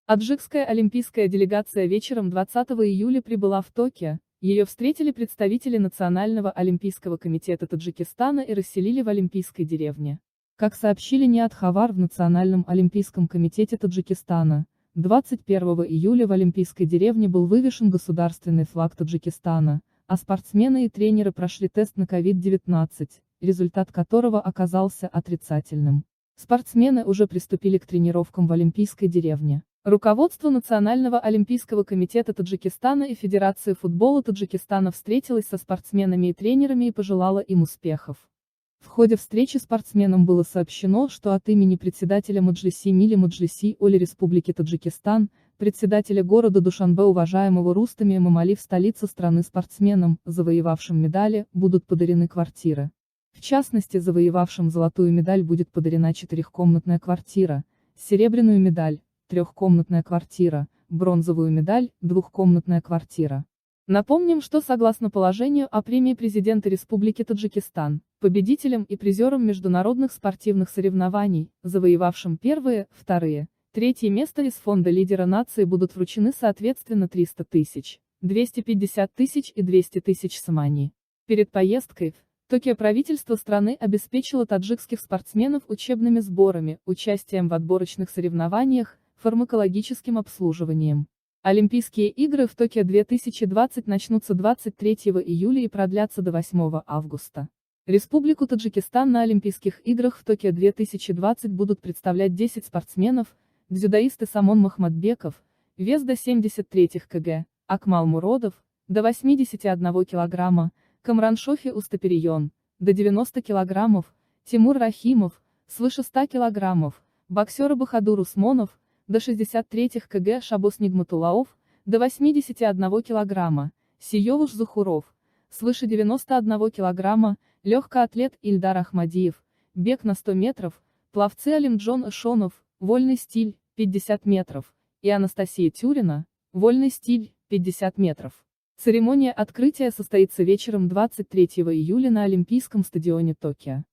Таджикская олимпийская делегация вечером 20 июля прибыла в Токио, ее встретили представители Национального олимпийского комитета Таджикистана и расселили в Олимпийской деревне. Как сообщили НИАТ Хабар в Национальном олимпийском комитете Таджикистана, 21 июля в Олимпийской деревне был вывешен государственный флаг Таджикистана, а спортсмены и тренеры прошли тест на COVID-19, результат которого оказался отрицательным. Спортсмены уже приступили к тренировкам в Олимпийской деревне. Руководство Национального олимпийского комитета Таджикистана и Федерации футбола Таджикистана встретилось со спортсменами и тренерами и пожелало им успехов. В ходе встречи спортсменам было сообщено, что от имени председателя Маджлиси Милли Маджлиси Оли Республики Таджикистан, председателя города Душанбе уважаемого Рустами Эмомали в столице страны спортсменам, завоевавшим медали, будут подарены квартиры. В частности, завоевавшим золотую медаль будет подарена четырехкомнатная квартира, серебряную медаль, трехкомнатная квартира, бронзовую медаль, двухкомнатная квартира. Напомним, что согласно положению о премии президента Республики Таджикистан, победителям и призерам международных спортивных соревнований, завоевавшим первые, вторые, третье место из фонда лидера нации будут вручены соответственно 300 тысяч, 250 тысяч и 200 тысяч самани. Перед поездкой в Токио правительство страны обеспечило таджикских спортсменов учебными сборами, участием в отборочных соревнованиях, фармакологическим обслуживанием. Олимпийские игры в Токио 2020 начнутся 23 июля и продлятся до 8 августа. Республику Таджикистан на Олимпийских играх в Токио 2020 будут представлять 10 спортсменов: дзюдоисты Самон Махмадбеков, вес до 73 кг, Акмал Муродов, до 81 кг, Камран Шофи Устаперион, до 90 кг, Тимур Рахимов, свыше 100 кг, боксеры Бахадур Усмонов, до 63 кг, Шабос Нигматуллаов, до 81 кг, Сиевуш Зухуров, свыше 91 кг, легкоатлет Ильдар Ахмадиев, бег на 100 метров, пловцы Алимджон Эшонов, вольный стиль, 50 метров, и Анастасия Тюрина, вольный стиль, 50 метров. Церемония открытия состоится вечером 23 июля на Олимпийском стадионе Токио.